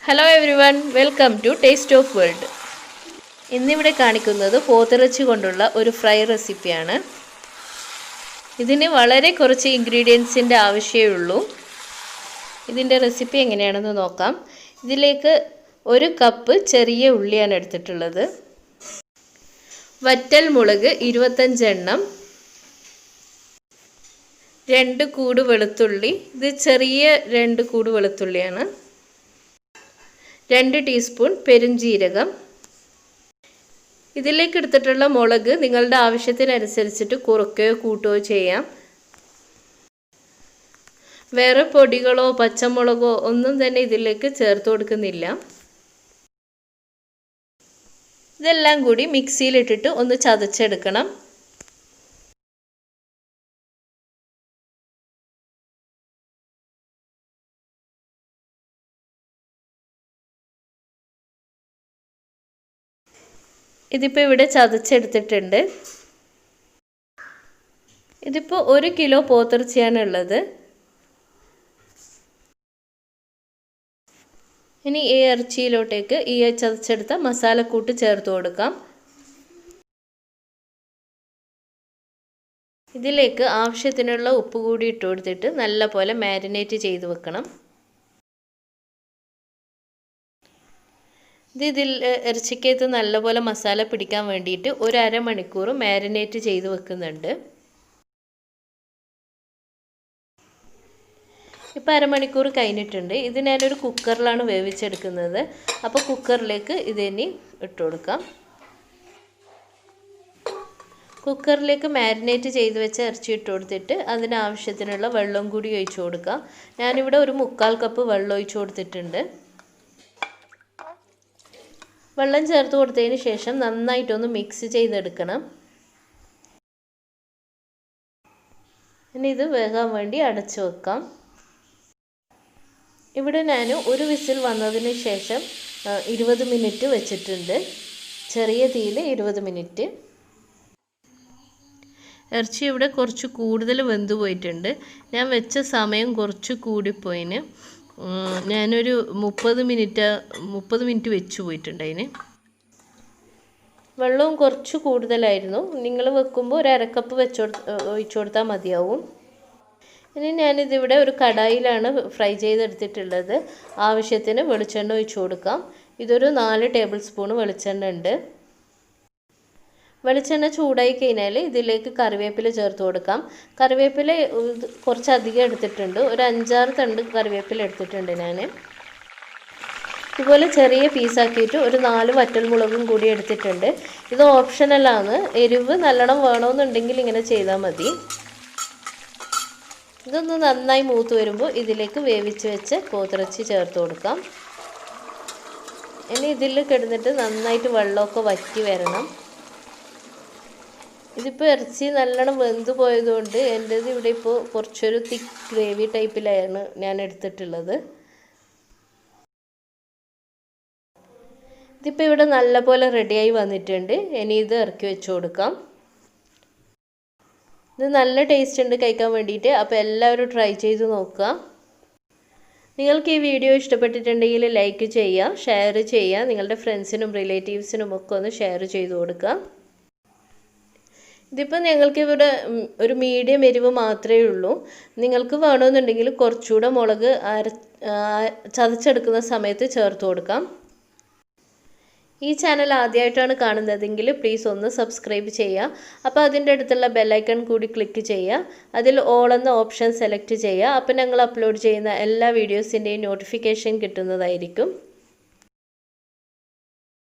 Hello everyone, welcome to taste of world. ഇന്നിവിടെ കാണിക്കുന്നത് പോത്തിറച്ചി കൊണ്ടുള്ള ഒരു ഫ്രൈ റെസിപ്പിയാണ്. ഇതിന് വളരെ കുറച്ച് ഇൻഗ്രീഡിയൻസിൻ്റെ ആവശ്യമേ ഉള്ളൂ. ഇതിൻ്റെ റെസിപ്പി എങ്ങനെയാണെന്ന് നോക്കാം. ഇതിലേക്ക് 1 കപ്പ് ചെറിയ ഉള്ളിയാണ് എടുത്തിട്ടുള്ളത്. വറ്റൽ മുളക് 25 എണ്ണം, 2 കൂട് വെളുത്തുള്ളി. ഇത് ചെറിയ 2 കൂട് വെളുത്തുള്ളിയാണ്. 2 ടീസ്പൂൺ പെരുംജീരകം. ഇതിലേക്ക് എടുത്തിട്ടുള്ള മുളക് നിങ്ങളുടെ ആവശ്യത്തിനനുസരിച്ചിട്ട് കുറയ്ക്കുകയോ കൂട്ടുകയോ ചെയ്യാം. വേറെ പൊടികളോ പച്ചമുളകോ ഒന്നും തന്നെ ഇതിലേക്ക് ചേർത്ത് കൊടുക്കുന്നില്ല. ഇതെല്ലാം കൂടി മിക്സിയിലിട്ടിട്ട് ഒന്ന് ചതച്ചെടുക്കണം. ഇതിപ്പോൾ ഇവിടെ ചതച്ചെടുത്തിട്ടുണ്ട്. ഇതിപ്പോൾ 1 കിലോ പോത്തിറച്ചിയാണ് ഉള്ളത്. ഇനി ഈ ഇറച്ചിയിലോട്ടേക്ക് ഈ ചതച്ചെടുത്ത മസാലക്കൂട്ട് ചേർത്ത് കൊടുക്കാം. ഇതിലേക്ക് ആവശ്യത്തിനുള്ള ഉപ്പ് കൂടി ഇട്ട് കൊടുത്തിട്ട് നല്ലപോലെ മാരിനേറ്റ് ചെയ്ത് വെക്കണം. ഇതിൽ ഇറച്ചിക്കകത്ത് നല്ലപോലെ മസാല പിടിക്കാൻ വേണ്ടിയിട്ട് 1 അരമണിക്കൂർ മാരിനേറ്റ് ചെയ്ത് വെക്കുന്നുണ്ട്. ഇപ്പോൾ അരമണിക്കൂർ കഴിഞ്ഞിട്ടുണ്ട്. ഇത് ഞാനൊരു കുക്കറിലാണ് വേവിച്ചെടുക്കുന്നത്. അപ്പോൾ കുക്കറിലേക്ക് ഇതിനി ഇട്ട് കൊടുക്കാം. കുക്കറിലേക്ക് മാരിനേറ്റ് ചെയ്ത് വെച്ച ഇറച്ചി ഇട്ട് കൊടുത്തിട്ട് അതിനാവശ്യത്തിനുള്ള വെള്ളം കൂടി ഒഴിച്ചു കൊടുക്കാം. ഞാനിവിടെ ഒരു 1/4 കപ്പ് വെള്ളം ഒഴിച്ചു കൊടുത്തിട്ടുണ്ട്. വെള്ളം ചേർത്ത് കൊടുത്തതിന് ശേഷം നന്നായിട്ടൊന്ന് മിക്സ് ചെയ്തെടുക്കണം. ഇനി ഇത് വേകാൻ വേണ്ടി അടച്ചു വെക്കാം. ഇവിടെ ഞാൻ ഒരു വിസിൽ വന്നതിന് ശേഷം 20 മിനിറ്റ് വെച്ചിട്ടുണ്ട്. ചെറിയ തീയിൽ 20 മിനിറ്റ്. ഇറച്ചി ഇവിടെ കുറച്ച് കൂടുതൽ വെന്ത് പോയിട്ടുണ്ട്. ഞാൻ വെച്ച സമയം കുറച്ച് കൂടിപ്പോയിന്. ഞാനൊരു 30 മിനിറ്റ് വെച്ച് പോയിട്ടുണ്ട്. അതിന് വെള്ളവും കുറച്ച് കൂടുതലായിരുന്നു. നിങ്ങൾ വെക്കുമ്പോൾ 1/2 കപ്പ് ഒഴിച്ചു കൊടുത്താൽ മതിയാവും. ഇനി ഞാനിതിവിടെ ഒരു കടായിലാണ് ഫ്രൈ ചെയ്തെടുത്തിട്ടുള്ളത്. ആവശ്യത്തിന് വെളിച്ചെണ്ണ ഒഴിച്ചു കൊടുക്കാം. ഇതൊരു 4 ടേബിൾ സ്പൂൺ വെളിച്ചെണ്ണ ഉണ്ട്. വെളിച്ചെണ്ണ ചൂടായി കഴിഞ്ഞാൽ ഇതിലേക്ക് കറിവേപ്പില ചേർത്ത് കൊടുക്കാം. കറിവേപ്പില കുറച്ചധികം എടുത്തിട്ടുണ്ട്. ഒരു 5-6 തണ്ട് കറിവേപ്പില എടുത്തിട്ടുണ്ട് ഞാൻ. ഇതുപോലെ ചെറിയ പീസാക്കിയിട്ട് ഒരു 4 വറ്റൽമുളകും കൂടി എടുത്തിട്ടുണ്ട്. ഇത് ഓപ്ഷണലാണ്. എരിവ് നല്ലോണം വേണമെന്നുണ്ടെങ്കിൽ ഇങ്ങനെ ചെയ്താൽ മതി. ഇതൊന്ന് നന്നായി മൂത്ത് വരുമ്പോൾ ഇതിലേക്ക് വേവിച്ച് വെച്ച് പോത്തിറച്ചി ചേർത്ത് കൊടുക്കാം. ഇനി ഇതിൽ കിടന്നിട്ട് നന്നായിട്ട് വെള്ളമൊക്കെ വറ്റി വരണം. ഇതിപ്പോൾ ഇറച്ചി നല്ലോണം വെന്ത് പോയതുകൊണ്ട് എൻ്റേത് ഇവിടെ ഇപ്പോൾ കുറച്ചൊരു തിക്ക് ഗ്രേവി ടൈപ്പിലാണ് ഞാൻ എടുത്തിട്ടുള്ളത്. ഇതിപ്പോൾ ഇവിടെ നല്ലപോലെ റെഡിയായി വന്നിട്ടുണ്ട്. ഇനി ഇത് ഇറക്കി വെച്ച് കൊടുക്കാം. ഇത് നല്ല ടേസ്റ്റ് ഉണ്ട് കഴിക്കാൻ വേണ്ടിയിട്ട്. അപ്പോൾ എല്ലാവരും ട്രൈ ചെയ്ത് നോക്കുക. നിങ്ങൾക്ക് ഈ വീഡിയോ ഇഷ്ടപ്പെട്ടിട്ടുണ്ടെങ്കിൽ ലൈക്ക് ചെയ്യുക, ഷെയർ ചെയ്യുക. നിങ്ങളുടെ ഫ്രണ്ട്സിനും റിലേറ്റീവ്സിനും ഒക്കെ ഒന്ന് ഷെയർ ചെയ്ത് കൊടുക്കുക. ഇതിപ്പോൾ ഞങ്ങൾക്ക് ഇവിടെ ഒരു മീഡിയം എരിവ് മാത്രമേ ഉള്ളൂ. നിങ്ങൾക്ക് വേണമെന്നുണ്ടെങ്കിൽ കുറച്ചുകൂടെ മുളക് ചതച്ചെടുക്കുന്ന സമയത്ത് ചേർത്ത് കൊടുക്കാം. ഈ ചാനൽ ആദ്യമായിട്ടാണ് കാണുന്നതെങ്കിൽ പ്ലീസ് ഒന്ന് സബ്സ്ക്രൈബ് ചെയ്യുക. അപ്പോൾ അതിൻ്റെ അടുത്തുള്ള ബെല്ലൈക്കൺ കൂടി ക്ലിക്ക് ചെയ്യുക. അതിൽ ഓൾ എന്ന ഓപ്ഷൻ സെലക്ട് ചെയ്യുക. അപ്പോൾ ഞങ്ങൾ അപ്ലോഡ് ചെയ്യുന്ന എല്ലാ വീഡിയോസിൻ്റെയും നോട്ടിഫിക്കേഷൻ കിട്ടുന്നതായിരിക്കും.